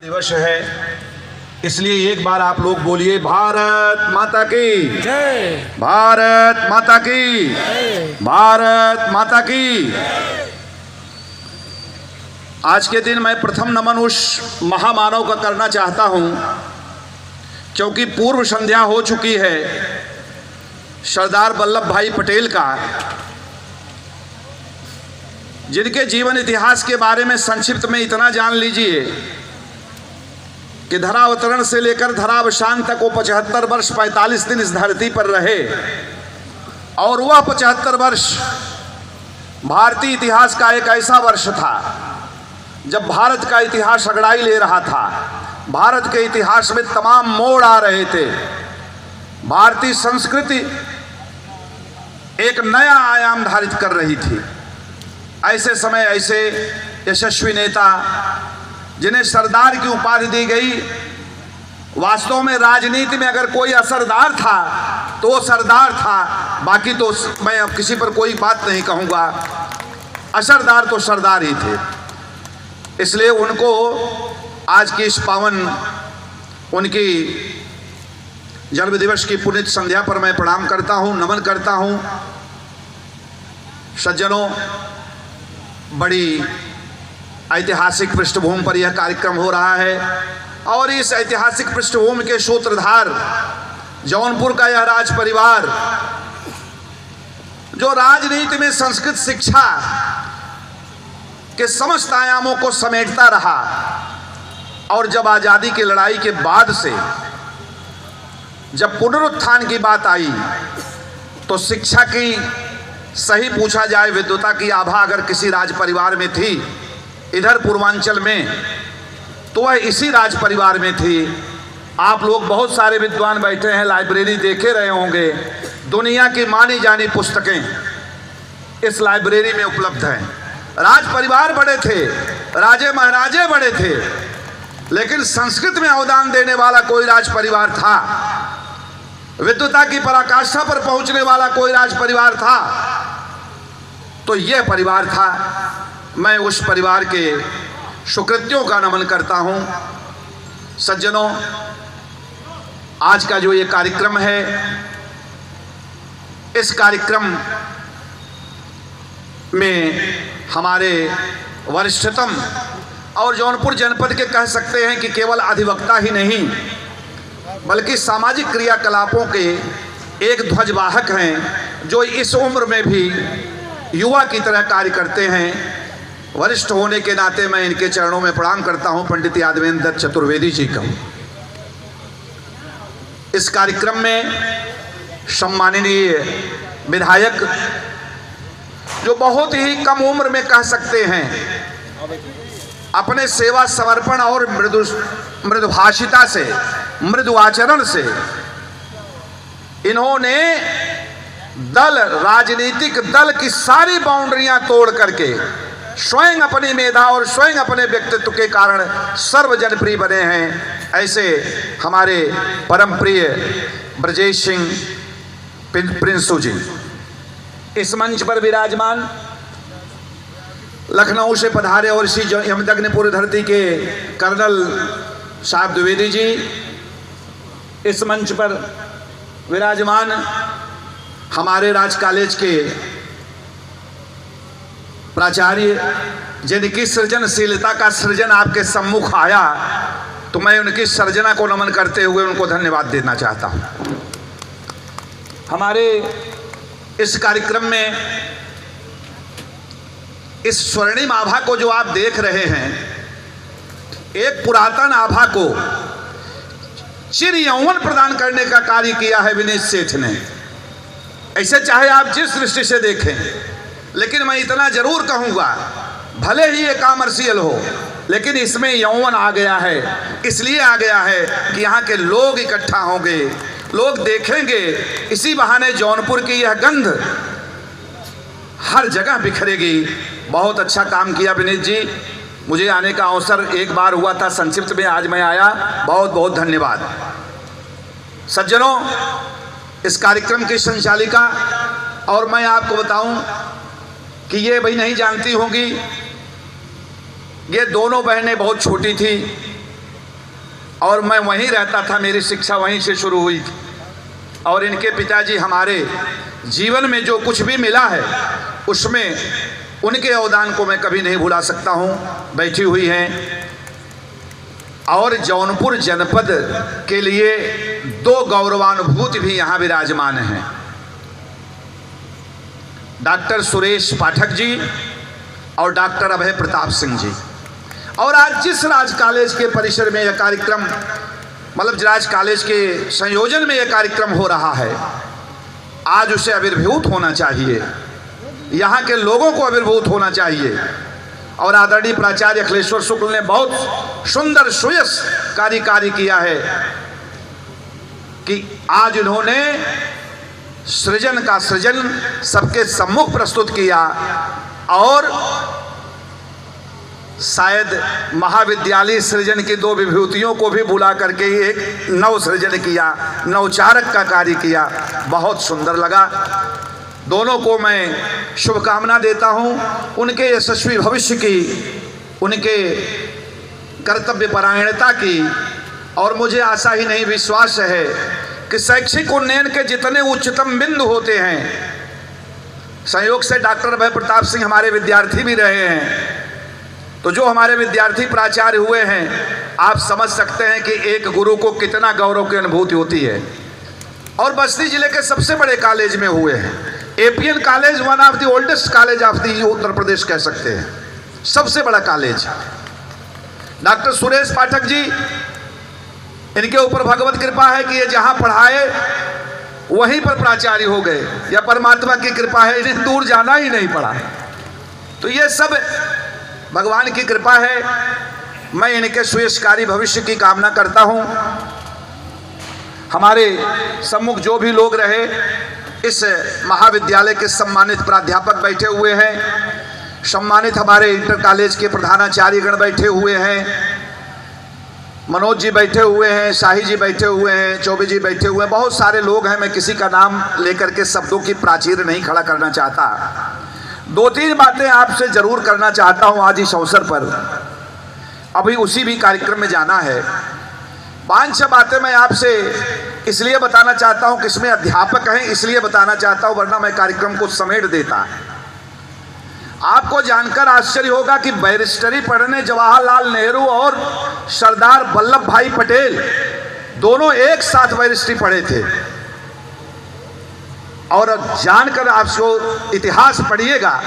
दिवस है, इसलिए एक बार आप लोग बोलिए भारत माता की जय। भारत माता की भारत माता की। आज के दिन मैं प्रथम नमन उस महामानव का करना चाहता हूं, क्योंकि पूर्व संध्या हो चुकी है सरदार वल्लभ भाई पटेल का, जिनके जीवन इतिहास के बारे में संक्षिप्त में इतना जान लीजिए कि धरावतरण से लेकर धरावसान तक वो 75 वर्ष 45 दिन इस धरती पर रहे, और वह 75 वर्ष भारतीय इतिहास का एक ऐसा वर्ष था जब भारत का इतिहास अगड़ाई ले रहा था। भारत के इतिहास में तमाम मोड़ आ रहे थे। भारतीय संस्कृति एक नया आयाम धारित कर रही थी। ऐसे समय ऐसे यशस्वी नेता जिन्हें सरदार की उपाधि दी गई, वास्तव में राजनीति में अगर कोई असरदार था तो वो सरदार था, बाकी तो मैं अब किसी पर कोई बात नहीं कहूँगा। असरदार तो सरदार ही थे। इसलिए उनको आज की इस पावन उनकी जन्म दिवस की पुनीत संध्या पर मैं प्रणाम करता हूँ, नमन करता हूँ। सज्जनों, बड़ी ऐतिहासिक पृष्ठभूमि पर यह कार्यक्रम हो रहा है, और इस ऐतिहासिक पृष्ठभूमि के सूत्रधार जौनपुर का यह राज परिवार, जो राजनीति में संस्कृत शिक्षा के समस्त आयामों को समेटता रहा, और जब आज़ादी की लड़ाई के बाद से जब पुनरुत्थान की बात आई तो शिक्षा की, सही पूछा जाए विद्वता की आभा अगर किसी राज परिवार में थी इधर पूर्वांचल में, तो वह इसी राज परिवार में थी। आप लोग बहुत सारे विद्वान बैठे हैं, लाइब्रेरी देखे रहे होंगे। दुनिया की मानी जानी पुस्तकें इस लाइब्रेरी में उपलब्ध हैं। राज परिवार बड़े थे, राजे महाराजे बड़े थे, लेकिन संस्कृत में अवदान देने वाला कोई राज परिवार था, विद्वता की पराकाष्ठा पर पहुंचने वाला कोई राज परिवार था, तो यह परिवार था। मैं उस परिवार के सुकृत्यों का नमन करता हूं। सज्जनों, आज का जो ये कार्यक्रम है, इस कार्यक्रम में हमारे वरिष्ठतम और जौनपुर जनपद के कह सकते हैं कि केवल अधिवक्ता ही नहीं बल्कि सामाजिक क्रियाकलापों के एक ध्वजवाहक हैं, जो इस उम्र में भी युवा की तरह कार्य करते हैं। वरिष्ठ होने के नाते मैं इनके चरणों में प्रणाम करता हूं, पंडित यादवेंद्र चतुर्वेदी जी का। इस कार्यक्रम में सम्माननीय विधायक, जो बहुत ही कम उम्र में कह सकते हैं अपने सेवा समर्पण और मृदुभाषिता से, मृदु आचरण से, इन्होंने दल, राजनीतिक दल की सारी बाउंड्रियां तोड़ करके स्वयं अपनी मेधा और स्वयं अपने व्यक्तित्व के कारण सर्वजनप्रिय बने हैं। ऐसे हमारे परम प्रिय ब्रजेश सिंह प्रिंसू जी इस मंच पर विराजमान, लखनऊ से पधारे और इसी यमदग्निपुर धरती के कर्नल साहब द्विवेदी जी इस मंच पर विराजमान, हमारे राज कॉलेज के प्राचार्य, जिनकी सृजनशीलता का सृजन आपके सम्मुख आया, तो मैं उनकी सर्जना को नमन करते हुए उनको धन्यवाद देना चाहता हूं। हमारे इस कार्यक्रम में इस स्वर्णिम आभा को जो आप देख रहे हैं, एक पुरातन आभा को चिर यौवन प्रदान करने का कार्य किया है विनीत सेठ ने। ऐसे चाहे आप जिस दृष्टि से देखें, लेकिन मैं इतना जरूर कहूंगा, भले ही ये कॉमर्शियल हो, लेकिन इसमें यौवन आ गया है। इसलिए आ गया है कि यहाँ के लोग इकट्ठा होंगे, लोग देखेंगे, इसी बहाने जौनपुर की यह गंध हर जगह बिखरेगी। बहुत अच्छा काम किया विनीत जी। मुझे आने का अवसर एक बार हुआ था संक्षिप्त में, आज मैं आया, बहुत बहुत धन्यवाद। सज्जनों, इस कार्यक्रम की संचालिका, और मैं आपको बताऊं कि ये भाई नहीं जानती होंगी, ये दोनों बहनें बहुत छोटी थी, और मैं वहीं रहता था, मेरी शिक्षा वहीं से शुरू हुई थी। और इनके पिताजी हमारे जीवन में जो कुछ भी मिला है उसमें उनके अवदान को मैं कभी नहीं भुला सकता हूँ। बैठी हुई हैं। और जौनपुर जनपद के लिए 2 गौरवानुभूति भी यहाँ विराजमान हैं, डॉक्टर सुरेश पाठक जी और डॉक्टर अभय प्रताप सिंह जी। और आज जिस राज कॉलेज के परिसर में यह कार्यक्रम, मतलब राज कॉलेज के संयोजन में यह कार्यक्रम हो रहा है, आज उसे आविर्भूत होना चाहिए, यहाँ के लोगों को आविर्भूत होना चाहिए। और आदरणीय प्राचार्य अखिलेश्वर शुक्ल ने बहुत सुंदर सुयश कार्य किया है कि आज उन्होंने सृजन का सृजन सबके सम्मुख प्रस्तुत किया और शायद महाविद्यालय सृजन की 2 विभूतियों को भी बुला करके एक नव सृजन किया, नवचारक का कार्य किया। बहुत सुंदर लगा। दोनों को मैं शुभकामना देता हूं, उनके यशस्वी भविष्य की, उनके कर्तव्य परायणता की। और मुझे आशा ही नहीं विश्वास है कि शैक्षिक उन्नयन के जितने उच्चतम बिंदु होते हैं, संयोग से डॉक्टर अभय प्रताप सिंह हमारे विद्यार्थी भी रहे हैं, तो जो हमारे विद्यार्थी प्राचार्य हुए हैं, आप समझ सकते हैं कि एक गुरु को कितना गौरव की अनुभूति होती है। और बस्ती जिले के सबसे बड़े कॉलेज में हुए हैं। APN college one of the oldest college of the Uttar Pradesh कह सकते हैं, सबसे बड़ा कॉलेज। डॉक्टर सुरेश पाठक जी, इनके ऊपर भगवत कृपा है कि ये जहां पढ़ाए वहीं पर प्राचार्य हो गए, या परमात्मा की कृपा है, इन्हें दूर जाना ही नहीं पड़ा। तो ये सब भगवान की कृपा है। मैं इनके सुयशकारी भविष्य की कामना करता हूं। हमारे सम्मुख जो भी लोग रहे, इस महाविद्यालय के सम्मानित प्राध्यापक बैठे हुए हैं, सम्मानित हमारे इंटर कॉलेज के प्रधानाचार्यगण बैठे हुए हैं, मनोज जी बैठे हुए हैं, शाही जी बैठे हुए हैं, चौबे जी बैठे हुए हैं, बहुत सारे लोग हैं। मैं किसी का नाम लेकर के शब्दों की प्राचीर नहीं खड़ा करना चाहता। 2-3 बातें आपसे जरूर करना चाहता हूं आज इस अवसर पर। अभी उसी भी कार्यक्रम में जाना है। 5-6 बातें मैं आपसे इसलिए बताना चाहता हूं कि इसमें अध्यापक हैं, इसलिए बताना चाहता हूं, वरना मैं कार्यक्रम को समेट देता। आपको जानकर आश्चर्य होगा कि बैरिस्टरी पढ़ने जवाहरलाल नेहरू और सरदार वल्लभ भाई पटेल दोनों एक साथ बैरिस्टरी पढ़े थे। और जानकर आपको इतिहास पढ़िएगा,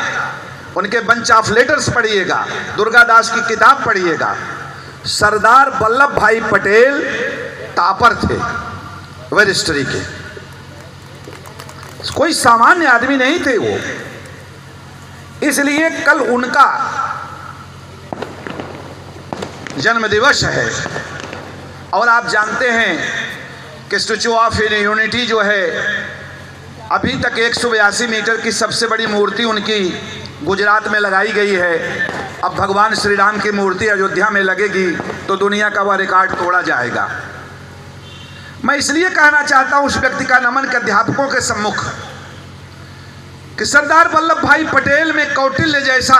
उनके बंच ऑफ लेटर्स पढ़िएगा, दुर्गादास की किताब पढ़िएगा। सरदार वल्लभ भाई पटेल टॉपर थे बैरिस्टरी के, कोई सामान्य आदमी नहीं थे वो। इसलिए कल उनका जन्म दिवस है। और आप जानते हैं कि स्टैच्यू ऑफ यूनिटी जो है, अभी तक 182 मीटर की सबसे बड़ी मूर्ति उनकी गुजरात में लगाई गई है। अब भगवान श्री राम की मूर्ति अयोध्या में लगेगी तो दुनिया का वह रिकॉर्ड तोड़ा जाएगा। मैं इसलिए कहना चाहता हूं उस व्यक्ति का नमन के अध्यापकों के सम्मुख कि सरदार वल्लभ भाई पटेल में कौटिल्य जैसा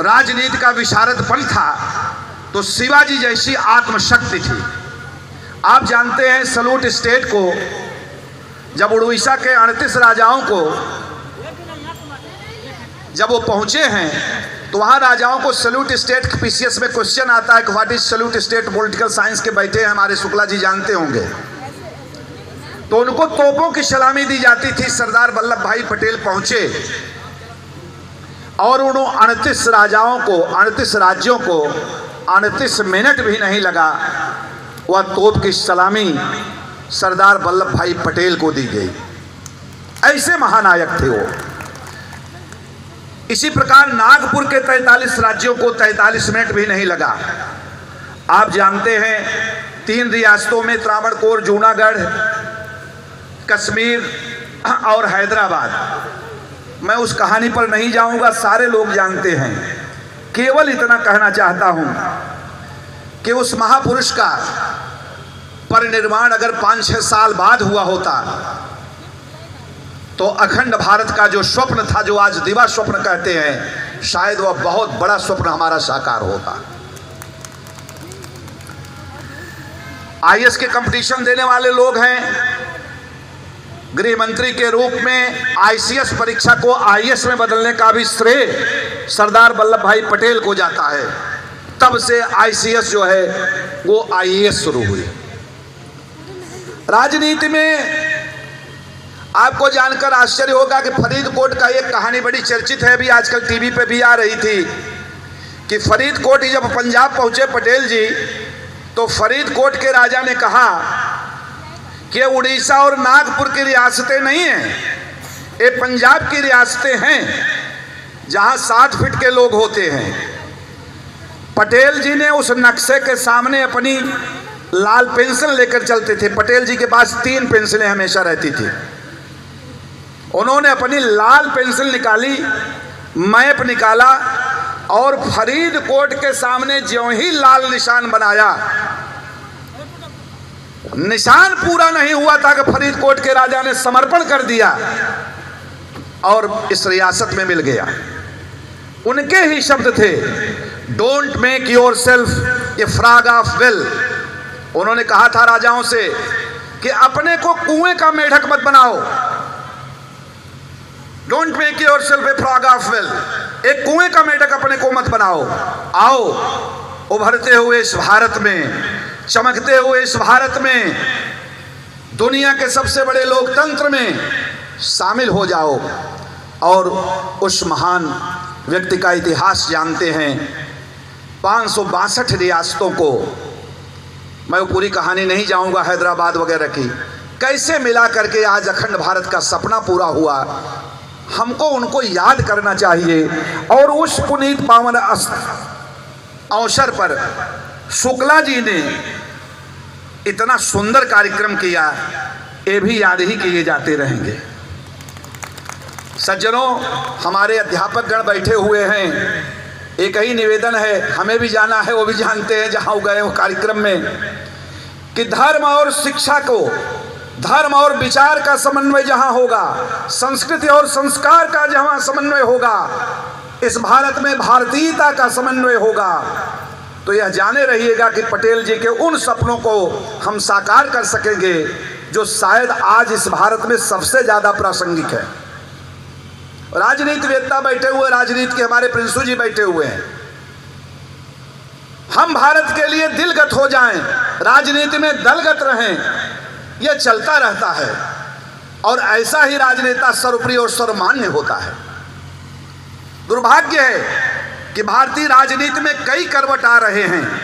राजनीति का विशारदपन था, तो शिवाजी जैसी आत्मशक्ति थी। आप जानते हैं सलूट स्टेट को, जब उड़ीसा के 38 राजाओं को जब वो पहुंचे हैं, तो वहां राजाओं को सल्यूट स्टेट पीसीएस में क्वेश्चन आता है कि what is salute state, political science के बैठे हैं हमारे शुक्ला जी, जानते होंगे। तो उनको तोपों की सलामी दी जाती थी। सरदार वल्लभ भाई पटेल पहुंचे और उन 38 राजाओं को, 38 राज्यों को 38 मिनट भी नहीं लगा, वह तोप की सलामी सरदार वल्लभ भाई पटेल को दी गई। ऐसे महानायक थे वो। इसी प्रकार नागपुर के 43 राज्यों को 43 मिनट भी नहीं लगा। आप जानते हैं 3 रियासतों में त्रावणकोर, जूनागढ़, कश्मीर और हैदराबाद, मैं उस कहानी पर नहीं जाऊंगा, सारे लोग जानते हैं। केवल इतना कहना चाहता हूं कि उस महापुरुष का परिनिर्वाण अगर 5-6 साल बाद हुआ होता तो अखंड भारत का जो स्वप्न था, जो आज दिवा स्वप्न कहते हैं, शायद वह बहुत बड़ा स्वप्न हमारा साकार होता। आईएएस के कंपटीशन देने वाले लोग हैं। गृह मंत्री के रूप में आईसीएस परीक्षा को आईएएस में बदलने का भी श्रेय सरदार वल्लभ भाई पटेल को जाता है। तब से आईसीएस जो है वो आईएएस शुरू हुई। राजनीति में आपको जानकर आश्चर्य होगा कि फरीदकोट का एक कहानी बड़ी चर्चित है, अभी आजकल टीवी पे भी आ रही थी कि फरीदकोट जब पंजाब पहुंचे पटेल जी, तो फरीदकोट के राजा ने कहा कि उड़ीसा और नागपुर की रियासतें नहीं हैं, ये पंजाब की रियासतें हैं जहां 60 फीट के लोग होते हैं। पटेल जी ने उस नक्शे के सामने अपनी लाल पेंसिल लेकर चलते थे। पटेल जी के पास 3 पेंसिलें हमेशा रहती थी। उन्होंने अपनी लाल पेंसिल निकाली, मैप निकाला और फरीदकोट के सामने ज्यों ही लाल निशान बनाया, निशान पूरा नहीं हुआ था कि फरीदकोट के राजा ने समर्पण कर दिया और इस रियासत में मिल गया। उनके ही शब्द थे, don't make your self A frog of well. उन्होंने कहा था राजाओं से कि अपने को कुएं का मेढक मत बनाओ। Don't make your self A frog of well, एक कुएं का मेढक अपने को मत बनाओ। आओ उभरते हुए इस भारत में, चमकते हुए इस भारत में, दुनिया के सबसे बड़े लोकतंत्र में शामिल हो जाओ और उस महान व्यक्ति का इतिहास जानते हैं। 562 रियासतों को, मैं वो पूरी कहानी नहीं जाऊंगा हैदराबाद वगैरह की, कैसे मिला करके आज अखंड भारत का सपना पूरा हुआ, हमको उनको याद करना चाहिए। और उस पुनीत पावन अवसर पर शुक्ला जी ने इतना सुंदर कार्यक्रम किया, ये भी याद ही किए जाते रहेंगे। सज्जनों, हमारे अध्यापक गण बैठे हुए हैं, एक ही निवेदन है, हमें भी जाना है, वो भी जानते हैं जहां गए वो कार्यक्रम में, कि धर्म और शिक्षा को, धर्म और विचार का समन्वय जहां होगा, संस्कृति और संस्कार का जहां समन्वय होगा, इस भारत में भारतीयता का समन्वय होगा, तो यह जाने रहिएगा कि पटेल जी के उन सपनों को हम साकार कर सकेंगे जो शायद आज इस भारत में सबसे ज्यादा प्रासंगिक है। राजनीतिवेत्ता बैठे हुए, राजनीति के हमारे प्रिंसू जी बैठे हुए हैं। हम भारत के लिए दिलगत हो जाएं, राजनीति में दलगत रहें, यह चलता रहता है और ऐसा ही राजनेता सर्वप्रिय और सर्वमान्य होता है। दुर्भाग्य है कि भारतीय राजनीति में कई करवट आ रहे हैं।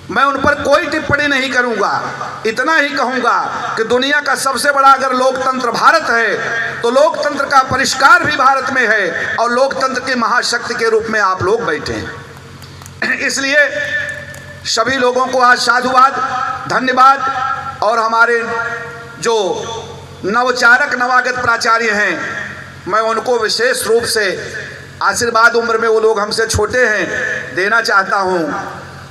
मैं उन पर कोई टिप्पणी नहीं करूंगा, इतना ही कहूंगा कि दुनिया का सबसे बड़ा अगर लोकतंत्र भारत है तो लोकतंत्र का परिष्कार भी भारत में है और लोकतंत्र की महाशक्ति के रूप में आप लोग बैठे हैं। इसलिए सभी लोगों को आज साधुवाद, धन्यवाद। और हमारे जो नवचारक नवागत प्राचार्य हैं, मैं उनको विशेष रूप से आशीर्वाद, उम्र में वो लोग हमसे छोटे हैं, देना चाहता हूं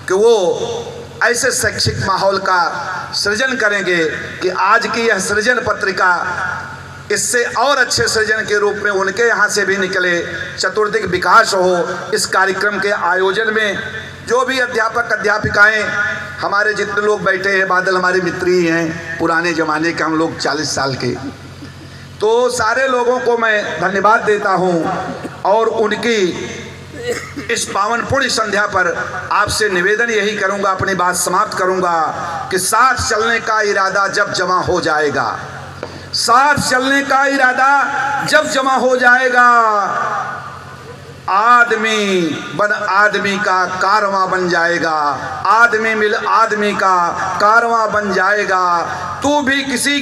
कि वो ऐसे शैक्षिक माहौल का सृजन करेंगे कि आज की यह सृजन पत्रिका इससे और अच्छे सृजन के रूप में उनके यहाँ से भी निकले, चतुर्दिक विकास हो। इस कार्यक्रम के आयोजन में जो भी अध्यापक अध्यापिकाएं, हमारे जितने लोग बैठे हैं, बादल हमारे मित्र ही हैं, पुराने ज़माने के हम लोग 40 साल के, तो सारे लोगों को मैं धन्यवाद देता हूं। और उनकी इस पावन पुण्य संध्या पर आपसे निवेदन यही करूंगा, अपनी बात समाप्त करूंगा कि साथ चलने का इरादा जब जमा हो जाएगा, साथ चलने का इरादा जब जमा हो जाएगा, आदमी बन आदमी का कारवां बन जाएगा, आदमी मिल आदमी का कारवां बन जाएगा। तू भी किसी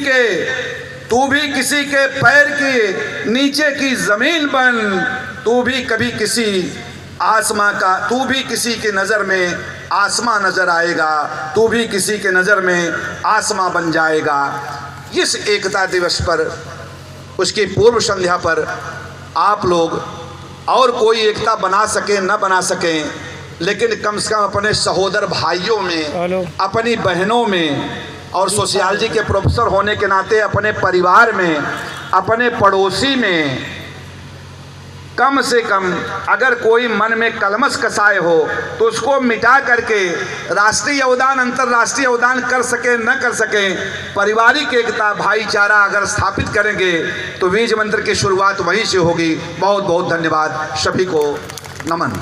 के पैर के नीचे की जमीन बन, तू भी कभी किसी आसमां का, तू भी किसी की नज़र में आसमां नज़र आएगा, तू भी किसी के नज़र में आसमां बन जाएगा। इस एकता दिवस पर, उसकी पूर्व संध्या पर आप लोग और कोई एकता बना सके न बना सकें, लेकिन कम से कम अपने सहोदर भाइयों में, अपनी बहनों में, और सोशियोलॉजी के प्रोफेसर होने के नाते अपने परिवार में, अपने पड़ोसी में कम से कम अगर कोई मन में कलमश कसाए हो तो उसको मिटा करके राष्ट्रीय योगदान अंतर्राष्ट्रीय योगदान कर सके न कर सके, पारिवारिक एकता भाईचारा अगर स्थापित करेंगे तो बीज मंत्र की शुरुआत वहीं से होगी। बहुत बहुत धन्यवाद, सभी को नमन।